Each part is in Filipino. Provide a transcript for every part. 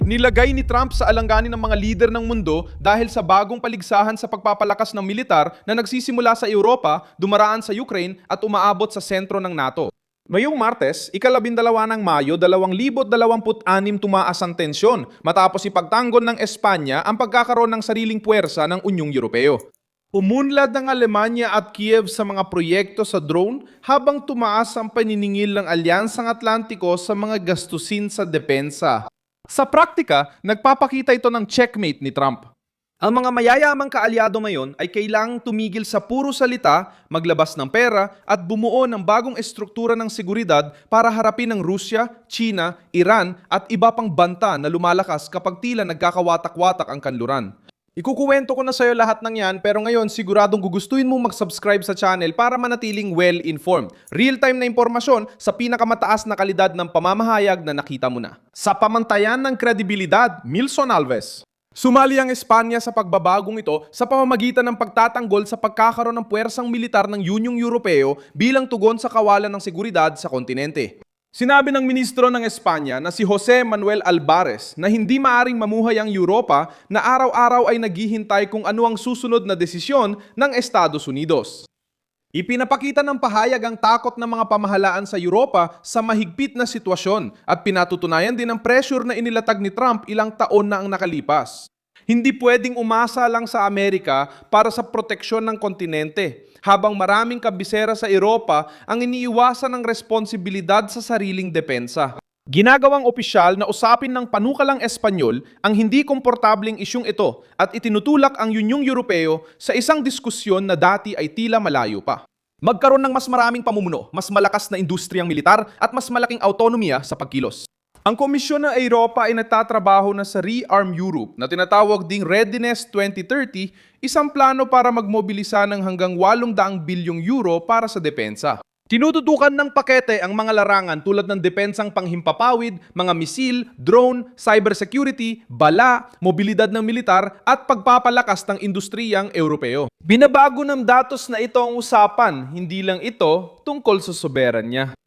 Nilagay ni Trump sa alanganin ng mga lider ng mundo dahil sa bagong paligsahan sa pagpapalakas ng militar na nagsisimula sa Europa, dumaraan sa Ukraine at umaabot sa sentro ng NATO. Ngayong Martes, ika-12 ng Mayo 2026 tumaas ang tensyon matapos ipagtanggol ng Espanya ang pagkakaroon ng sariling puwersa ng Unyong Europeo. Umunlad ng Alemanya at Kiev sa mga proyekto sa drone habang tumaas ang paniningil ng Alyansang Atlantiko sa mga gastusin sa depensa. Sa praktika, nagpapakita ito ng checkmate ni Trump. Ang mga mayayamang kaalyado ngayon ay kailangang tumigil sa puro salita, maglabas ng pera at bumuo ng bagong estruktura ng seguridad para harapin ang Rusya, China, Iran at iba pang banta na lumalakas kapag tila nagkakawatak-watak ang kanluran. Ikukuwento ko na sa'yo lahat ng yan pero ngayon siguradong gugustuhin mo mag-subscribe sa channel para manatiling well-informed. Real-time na impormasyon sa pinakamataas na kalidad ng pamamahayag na nakita mo na. Sa pamantayan ng kredibilidad, Milson Alves. Sumali ang Espanya sa pagbabagong ito sa pamamagitan ng pagtatanggol sa pagkakaroon ng puwersang militar ng Unyong Europeo bilang tugon sa kawalan ng seguridad sa kontinente. Sinabi ng ministro ng Espanya na si Jose Manuel Alvarez na hindi maaring mamuhay ang Europa na araw-araw ay naghihintay kung ano ang susunod na desisyon ng Estados Unidos. Ipinapakita ng pahayag ang takot ng mga pamahalaan sa Europa sa mahigpit na sitwasyon at pinatutunayan din ang pressure na inilatag ni Trump ilang taon na ang nakalipas. Hindi pwedeng umasa lang sa Amerika para sa proteksyon ng kontinente, habang maraming kabisera sa Europa ang iniiwasan ng responsibilidad sa sariling depensa. Ginagawang opisyal na usapin ng panukalang Espanyol ang hindi komportabling isyung ito at itinutulak ang Unyong Europeo sa isang diskusyon na dati ay tila malayo pa. Magkaroon ng mas maraming pamumuno, mas malakas na industriyang militar at mas malaking autonomiya sa pagkilos. Ang Komisyon ng Europa ay nagtatrabaho na sa Rearm Europe na tinatawag ding Readiness 2030, isang plano para magmobilisa ng hanggang 800 bilyong euro para sa depensa. Tinututukan ng pakete ang mga larangan tulad ng depensang panghimpapawid, mga misil, drone, cybersecurity, bala, mobilidad ng militar at pagpapalakas ng industriyang Europeo. Binabago ng datos na ito ang usapan, hindi lang ito tungkol sa soberanya.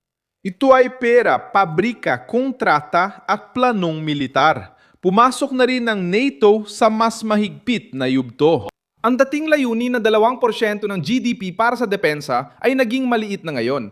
Ito ay pera, pabrika, kontrata at planong militar. Pumasok na rin ng NATO sa mas mahigpit na yugto. Ang dating layunin na 2% ng GDP para sa depensa ay naging maliit na ngayon.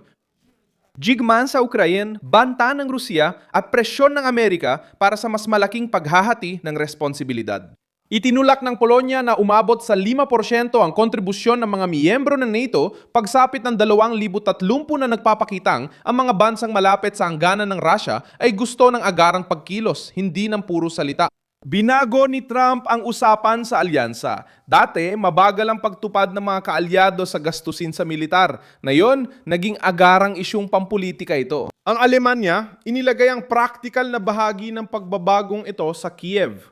Jigman sa Ukraine, banta ng Rusya at presyon ng Amerika para sa mas malaking paghahati ng responsibilidad. Itinulak ng Polonya na umabot sa 5% ang kontribusyon ng mga miyembro ng NATO pagsapit ng 2030 na nagpapakitang ang mga bansang malapit sa hangganan ng Russia ay gusto ng agarang pagkilos, hindi ng puro salita. Binago ni Trump ang usapan sa alyansa. Dati, mabagal ang pagtupad ng mga kaalyado sa gastusin sa militar. Ngayon, naging agarang isyung pampolitika ito. Ang Alemanya, inilagay ang practical na bahagi ng pagbabagong ito sa Kiev.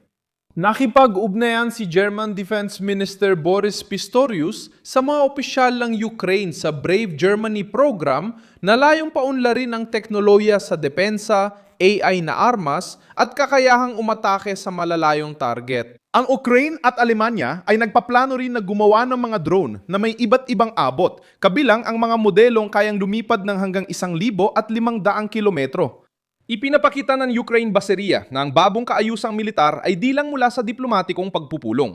Nakipag-ugnayan si German Defense Minister Boris Pistorius sa mga opisyal ng Ukraine sa Brave Germany program na layong paunlarin ang teknolohiya sa depensa, AI na armas at kakayahang umatake sa malalayong target. Ang Ukraine at Alemanya ay nagpaplano rin na gumawa ng mga drone na may iba't ibang abot, kabilang ang mga modelong kayang lumipad ng hanggang 1,500 kilometro. Ipinapakita ng Ukraine Baseria na ang babong kaayusang militar ay di lang mula sa diplomatikong pagpupulong.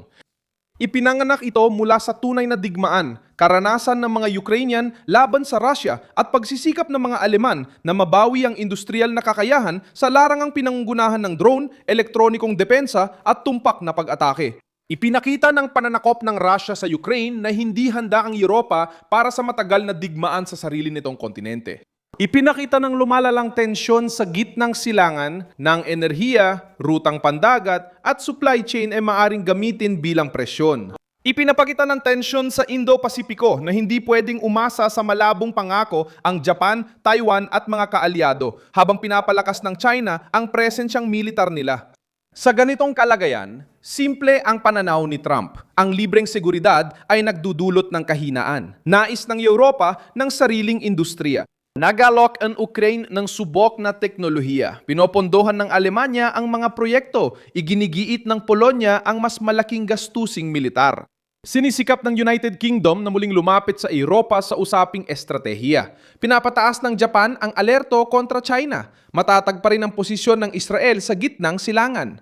Ipinanganak ito mula sa tunay na digmaan, karanasan ng mga Ukrainian laban sa Russia at pagsisikap ng mga Aleman na mabawi ang industrial na kakayahan sa larangang pinanggunahan ng drone, elektronikong depensa at tumpak na pag-atake. Ipinakita ng pananakop ng Russia sa Ukraine na hindi handa ang Europa para sa matagal na digmaan sa sarili nitong kontinente. Ipinakita ng lumalalang tensyon sa gitnang silangan ng enerhiya, rutang pandagat at supply chain ay maaring gamitin bilang presyon. Ipinapakita ng tensyon sa Indo-Pasipiko na hindi pwedeng umasa sa malabong pangako ang Japan, Taiwan at mga kaalyado habang pinapalakas ng China ang presensyang militar nila. Sa ganitong kalagayan, simple ang pananaw ni Trump. Ang libreng seguridad ay nagdudulot ng kahinaan. Nais ng Europa ng sariling industriya. Nagalok ang Ukraine ng subok na teknolohiya. Pinopondohan ng Alemanya ang mga proyekto. Iginigiit ng Polonya ang mas malaking gastusing militar. Sinisikap ng United Kingdom na muling lumapit sa Europa sa usaping estratehiya. Pinapataas ng Japan ang alerto kontra China. Matatag pa rin ang posisyon ng Israel sa gitnang silangan.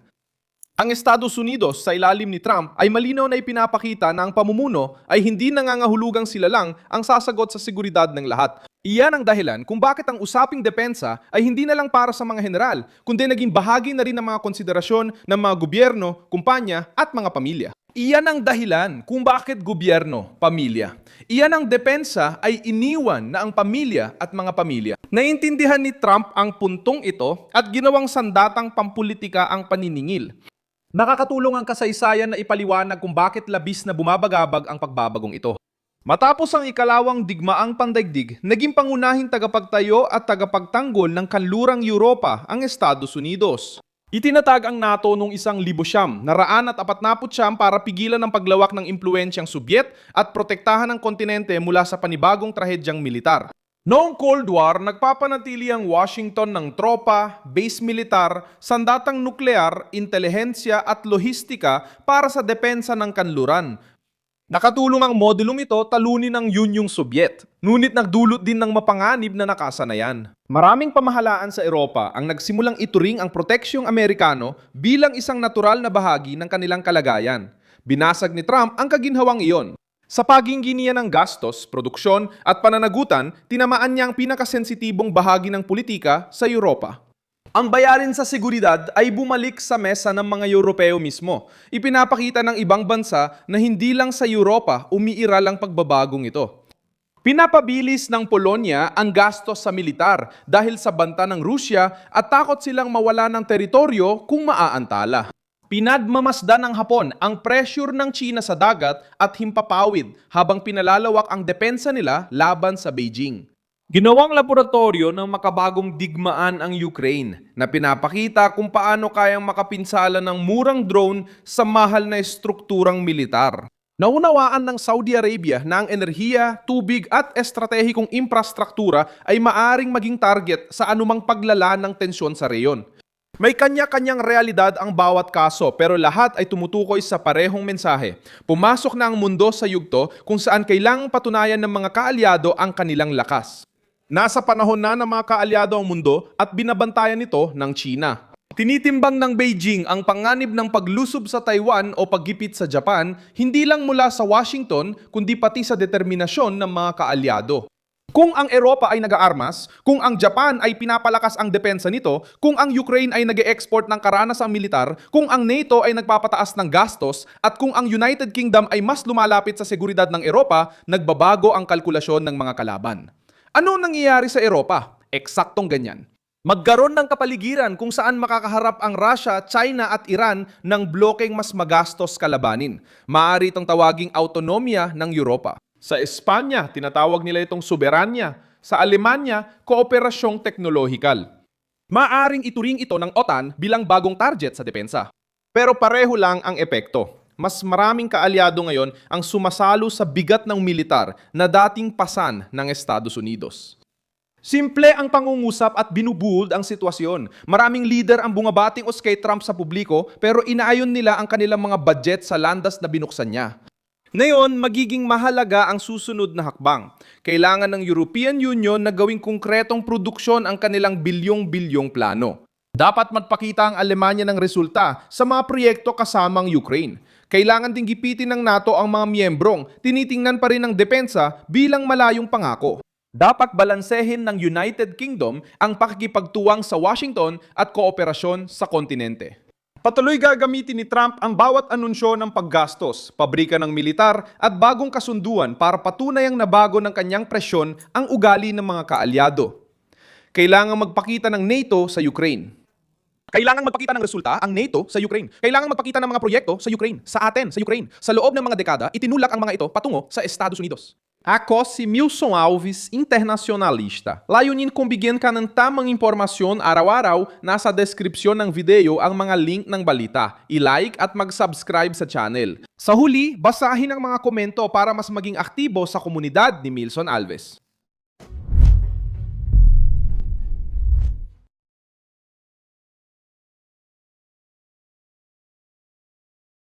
Ang Estados Unidos sa ilalim ni Trump ay malinaw na ipinapakita na ang pamumuno ay hindi nangangahulugang sila lang ang sasagot sa seguridad ng lahat. Iyan ang dahilan kung bakit ang usaping depensa ay hindi na lang para sa mga general, kundi naging bahagi na rin ng mga konsiderasyon ng mga gobyerno, kumpanya at mga pamilya. Iyan ang dahilan kung bakit gobyerno, pamilya. Iyan ang depensa ay iniwan na ang pamilya at mga pamilya. Naiintindihan ni Trump ang puntong ito at ginawang sandatang pampulitika ang paniningil. Nakakatulong ang kasaysayan na ipaliwanag kung bakit labis na bumabagabag ang pagbabagong ito. Matapos ang ikalawang digmaang pandaigdig, naging pangunahing tagapagtayo at tagapagtanggol ng kanlurang Europa ang Estados Unidos. Itinatag ang NATO noong 1949 para pigilan ang paglawak ng impluensyang Sobyet at protektahan ang kontinente mula sa panibagong trahedyang militar. Noong Cold War, nagpapanatili ang Washington ng tropa, base militar, sandatang nuklear, intelihensya at lohistika para sa depensa ng kanluran. Nakatulong ang modulong ito talunin ng Yunyong Sobyet, ngunit nagdulot din ng mapanganib na nakasanayan. Maraming pamahalaan sa Europa ang nagsimulang ituring ang proteksyong Amerikano bilang isang natural na bahagi ng kanilang kalagayan. Binasag ni Trump ang kaginhawang iyon. Sa paginggi niya ng gastos, produksyon at pananagutan, tinamaan niya ang pinakasensitibong bahagi ng politika sa Europa. Ang bayarin sa seguridad ay bumalik sa mesa ng mga Europeo mismo. Ipinapakita ng ibang bansa na hindi lang sa Europa umiiral ang pagbabagong ito. Pinapabilis ng Polonya ang gastos sa militar dahil sa banta ng Rusya at takot silang mawala ng teritoryo kung maaantala. Pinadmamasdan ng Hapon ang pressure ng China sa dagat at himpapawid habang pinalalawak ang depensa nila laban sa Beijing. Ginawang laboratorio ng makabagong digmaan ang Ukraine na pinapakita kung paano kayang makapinsala ng murang drone sa mahal na estrukturang militar. Naunawaan ng Saudi Arabia na ang enerhiya, tubig at estratehikong infrastruktura ay maaring maging target sa anumang paglala ng tensyon sa reyon. May kanya-kanyang realidad ang bawat kaso pero lahat ay tumutukoy sa parehong mensahe. Pumasok na ang mundo sa yugto kung saan kailangang patunayan ng mga kaalyado ang kanilang lakas. Nasa panahon na ng mga kaalyado ang mundo at binabantayan nito ng China. Tinitimbang ng Beijing ang panganib ng paglusob sa Taiwan o paggipit sa Japan hindi lang mula sa Washington kundi pati sa determinasyon ng mga kaalyado. Kung ang Europa ay nag-aarmas, kung ang Japan ay pinapalakas ang depensa nito, kung ang Ukraine ay nag-e-export ng karanasang militar, kung ang NATO ay nagpapataas ng gastos, at kung ang United Kingdom ay mas lumalapit sa seguridad ng Europa, nagbabago ang kalkulasyon ng mga kalaban. Ano nangyayari sa Europa? Eksaktong ganyan. Magkaroon ng kapaligiran kung saan makakaharap ang Russia, China at Iran ng blokeng mas magastos kalabanin. Maaari itong tawaging autonomia ng Europa. Sa Espanya, tinatawag nila itong soberanya. Sa Alemanya, kooperasyong teknolohikal. Maaring ituring ito ng OTAN bilang bagong target sa depensa. Pero pareho lang ang epekto. Mas maraming kaalyado ngayon ang sumasalo sa bigat ng militar na dating pasan ng Estados Unidos. Simple ang pangungusap at binubuld ang sitwasyon. Maraming leader ang bungabating os kay Trump sa publiko pero inaayon nila ang kanilang mga budget sa landas na binuksan niya. Ngayon, magiging mahalaga ang susunod na hakbang. Kailangan ng European Union na gawing konkretong produksyon ang kanilang bilyong-bilyong plano. Dapat magpakita ang Alemanya ng resulta sa mga proyekto kasamang Ukraine. Kailangan ding gipitin ng NATO ang mga miyembrong tinitingnan pa rin ang depensa bilang malayong pangako. Dapat balansehin ng United Kingdom ang pakikipagtuwang sa Washington at kooperasyon sa kontinente. Patuloy gagamitin ni Trump ang bawat anunsyo ng paggastos, pabrika ng militar at bagong kasunduan para patunayang nabago ng kanyang presyon ang ugali ng mga kaalyado. Kailangan magpakita ng NATO sa Ukraine. Kailangan magpakita ng resulta ang NATO sa Ukraine. Kailangan magpakita ng mga proyekto sa Ukraine, sa atin, sa Ukraine. Sa loob ng mga dekada, itinulak ang mga ito patungo sa Estados Unidos. Ako si Milson Alves, internacionalista. Layunin kong bigyan ka ng tamang impormasyon araw-araw, nasa deskripsyon ng video ang mga link ng balita. I-like at mag-subscribe sa channel. Sa huli, basahin ang mga komento para mas maging aktibo sa komunidad ni Milson Alves.